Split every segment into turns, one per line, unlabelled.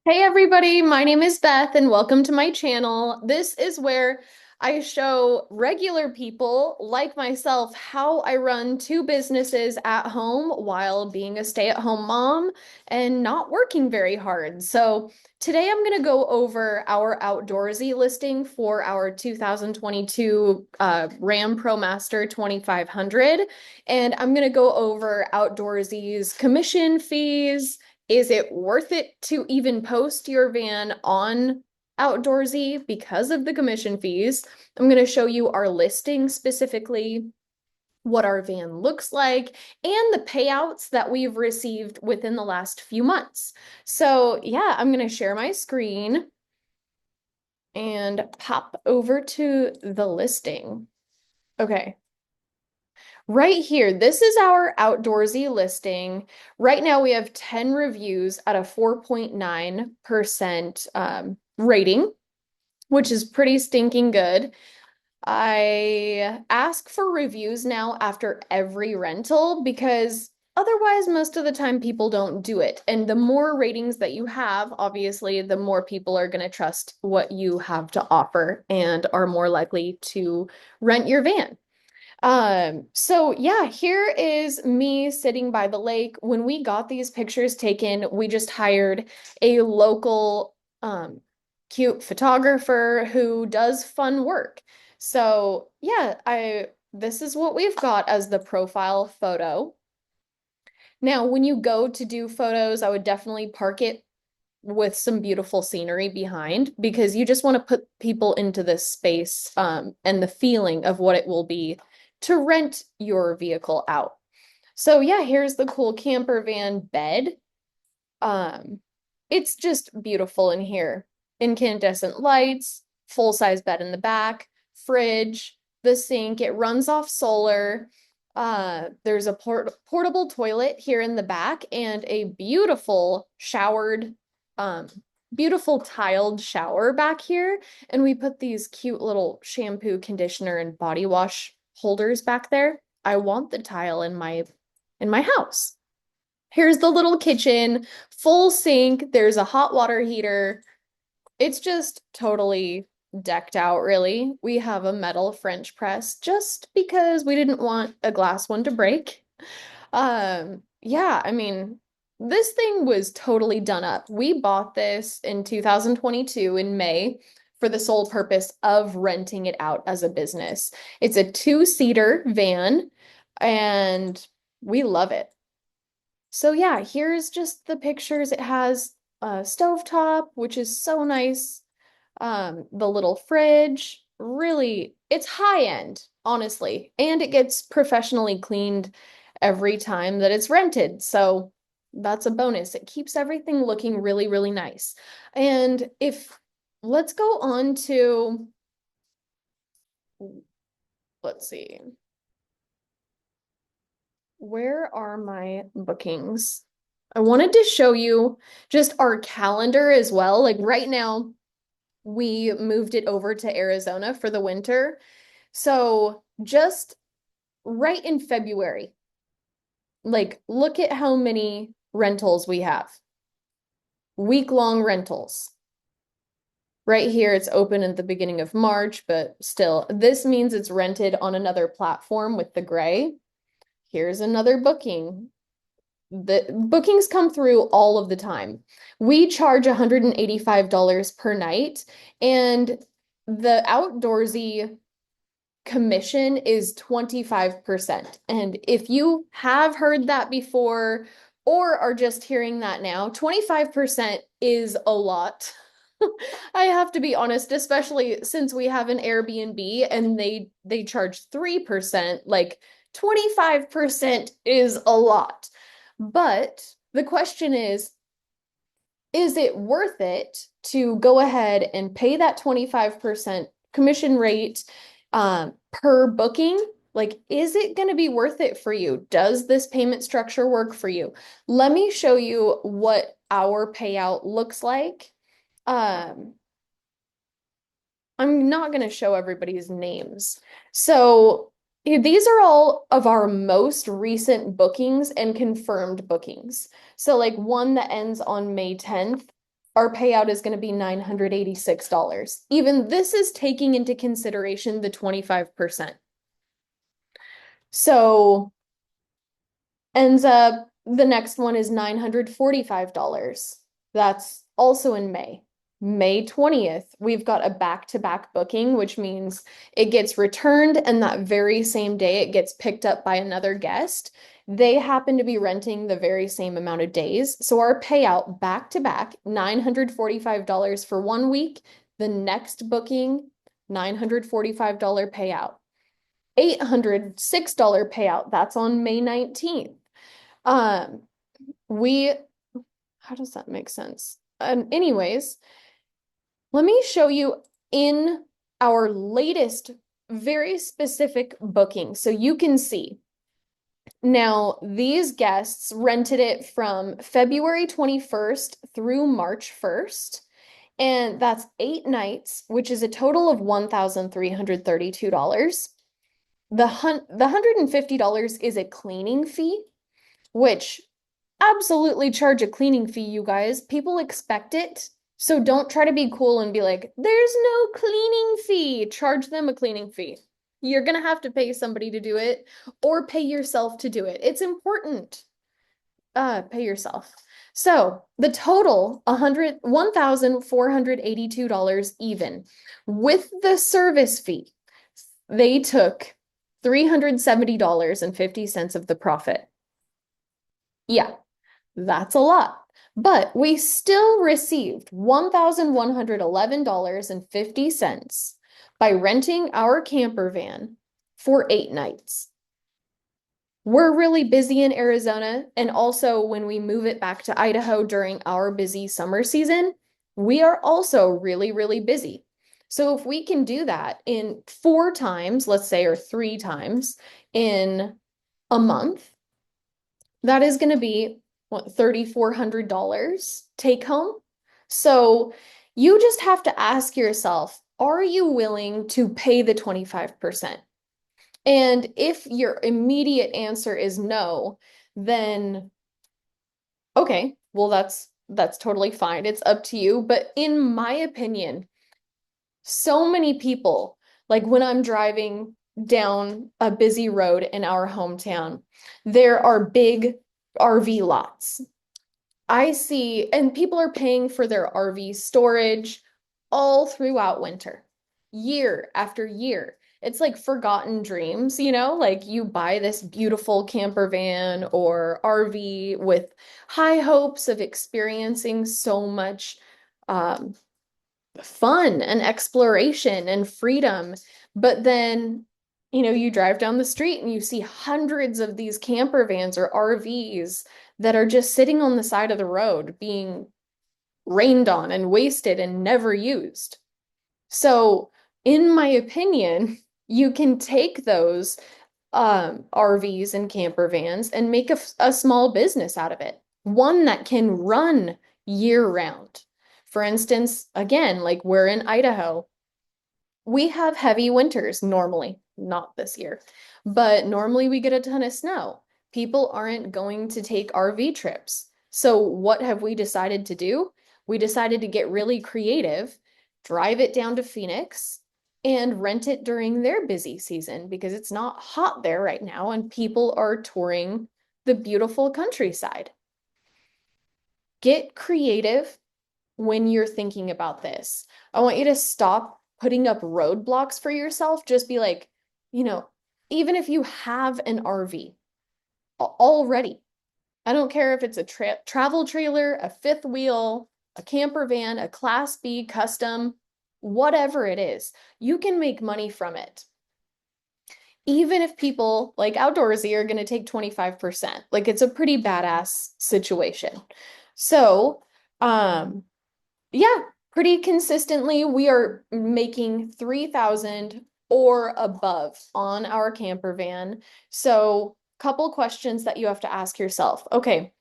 Hey everybody, my name is Beth and welcome to my channel. This is where I show regular people like myself how I run two businesses at home while being a stay-at-home mom and not working very hard. So today I'm going to go over our Outdoorsy listing for our 2022 Ram ProMaster 2500, and I'm going to go over Outdoorsy's commission fees. Is it worth it to even post your van on Outdoorsy because of the commission fees? I'm going to show you our listing specifically, what our van looks like, and the payouts that we've received within the last few months. So, yeah, I'm going to share my screen and pop over to the listing. Okay. Right here, this is our Outdoorsy listing. Right now, we have 10 reviews at a 4.9% rating, which is pretty stinking good. I ask for reviews now after every rental because otherwise, most of the time, people don't do it. And the more ratings that you have, obviously, the more people are going to trust what you have to offer and are more likely to rent your van. So yeah, here is me sitting by the lake. When we got these pictures taken, we just hired a local cute photographer who does fun work. So yeah, I this is what we've got as the profile photo. Now, when you go to do photos, I would definitely park it with some beautiful scenery behind because you just want to put people into this space and the feeling of what it will be to rent your vehicle out. So yeah, here's the cool camper van bed. Um, it's just beautiful in here. Incandescent lights, full-size bed in the back, fridge, the sink. It runs off solar. There's a portable toilet here in the back and a um, beautiful tiled shower back here. And we put these cute little shampoo, conditioner, and body wash holders back there. I want the tile in my house. Here's the little kitchen, full sink. There's a hot water heater. It's just totally decked out, really. We have a metal French press just because we didn't want a glass one to break. Yeah, I mean, this thing was totally done up. We bought this in 2022 in May for the sole purpose of renting it out as a business. It's a two-seater van, and we love it. So yeah, here's just the pictures. It has a stovetop, which is so nice. The little fridge, really, it's high end, honestly, and it gets professionally cleaned every time that it's rented. So that's a bonus. It keeps everything looking really, really nice. And if let's go on to, let's see, where are my bookings? I wanted to show you just our calendar as well. Like right now, we moved it over to Arizona for the winter. So just right in February, like look at how many rentals we have. Week-long rentals. Right here, it's open at the beginning of March, but still, this means it's rented on another platform with the gray. Here's another booking. The bookings come through all of the time. We charge $185 per night, and the Outdoorsy commission is 25%. And if you have heard that before or are just hearing that now, 25% is a lot. I have to be honest, especially since we have an Airbnb and they charge 3%, like 25% is a lot. But the question is it worth it to go ahead and pay that 25% commission rate per booking? Like, is it going to be worth it for you? Does this payment structure work for you? Let me show you what our payout looks like. Um, I'm not going to show everybody's names. So these are all of our most recent bookings and confirmed bookings. So like one that ends on May 10th our payout is going to be $986. Even this is taking into consideration the 25%. So ends up the next one is $945. That's also in May. May 20th, we've got a back-to-back booking, which means it gets returned and that very same day it gets picked up by another guest. They happen to be renting the very same amount of days. So our payout back to back, $945 for 1 week. The next booking, $945 payout. $806 payout. That's on May 19th. Um, we, how does that make sense? Anyways, let me show you in our latest very specific booking so you can see. Now, these guests rented it from February 21st through March 1st, and that's 8 nights, which is a total of $1,332. The $150 is a cleaning fee, which absolutely charge a cleaning fee, you guys. People expect it. So don't try to be cool and be like, there's no cleaning fee. Charge them a cleaning fee. You're going to have to pay somebody to do it or pay yourself to do it. It's important. Pay yourself. So the total, $1,482 even. With the service fee, they took $370.50 of the profit. Yeah, that's a lot. But we still received $1,111.50 by renting our camper van for 8 nights. We're really busy in Arizona, and also when we move it back to Idaho during our busy summer season, we are also really, really busy. So if we can do that in 4 times, let's say, or 3 times in a month, that is going to be what, $3,400 take home. So you just have to ask yourself, are you willing to pay the 25%? And if your immediate answer is no, then okay, well that's totally fine. It's up to you. But in my opinion, so many people, like when I'm driving down a busy road in our hometown, there are big RV lots. I see, and people are paying for their RV storage all throughout winter, year after year. It's like forgotten dreams, like you buy this beautiful camper van or RV with high hopes of experiencing so much um, fun and exploration and freedom. But then, you drive down the street and you see hundreds of these camper vans or RVs that are just sitting on the side of the road being rained on and wasted and never used. So, in my opinion, you can take those RVs and camper vans and make a small business out of it, one that can run year round. For instance, again, like we're in Idaho, we have heavy winters normally, not this year, but normally we get a ton of snow. People aren't going to take RV trips. So what have we decided to do? We decided to get really creative, drive it down to Phoenix and rent it during their busy season because it's not hot there right now and people are touring the beautiful countryside. Get creative when you're thinking about this. I want you to stop putting up roadblocks for yourself. Just be like, you know, even if you have an RV already, I don't care if it's a travel trailer, a fifth wheel, a camper van, a Class B custom, whatever it is, you can make money from it. Even if people like Outdoorsy are going to take 25%, like it's a pretty badass situation. So, yeah, pretty consistently, we are making 3,000 or above on our camper van. So, couple questions that you have to ask yourself. Okay,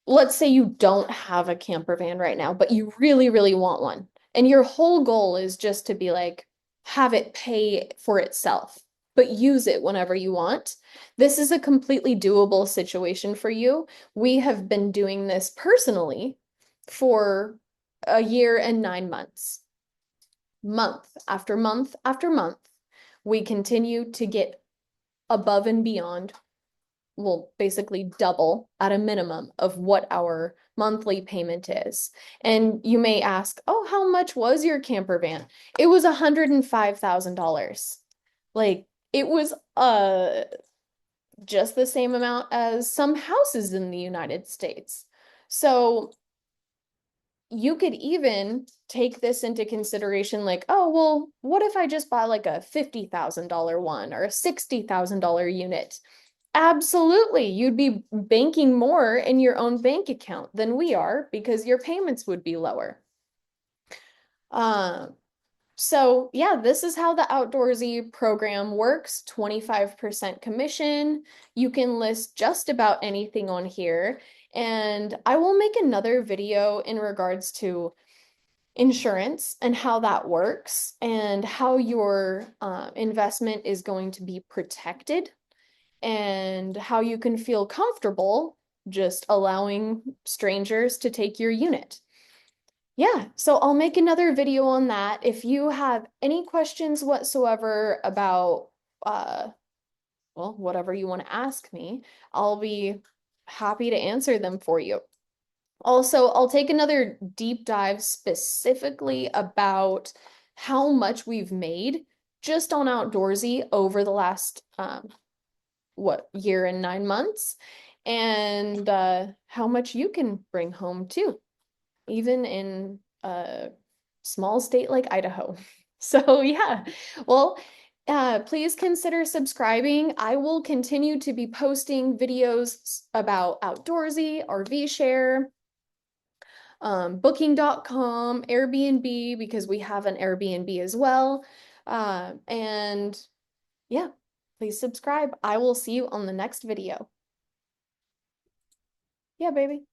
let's say you don't have a camper van right now, but you really, really want one. And your whole goal is just to be like, have it pay for itself, but use it whenever you want. This is a completely doable situation for you. We have been doing this personally for a year and 9 months. Month after month after month, we continue to get above and beyond, well, basically double at a minimum of what our monthly payment is. And you may ask, oh, how much was your camper van? It was $105,000. Like it was just the same amount as some houses in the United States. So you could even take this into consideration like, oh, well, what if I just buy like a $50,000 one or a $60,000 unit? Absolutely. You'd be banking more in your own bank account than we are because your payments would be lower. Um, so yeah, this is how the Outdoorsy program works. 25% commission. You can list just about anything on here. And I will make another video in regards to insurance and how that works and how your investment is going to be protected and how you can feel comfortable just allowing strangers to take your unit. Yeah, so I'll make another video on that. If you have any questions whatsoever about well, whatever you want to ask me, I'll be happy to answer them for you. Also, I'll take another deep dive specifically about how much we've made just on Outdoorsy over the last what, year and 9 months, and how much you can bring home too, even in a small state like Idaho. So yeah, well, please consider subscribing. I will continue to be posting videos about Outdoorsy, RV Share, booking.com, Airbnb, because we have an Airbnb as well. And yeah, please subscribe. I will see you on the next video. Yeah, baby.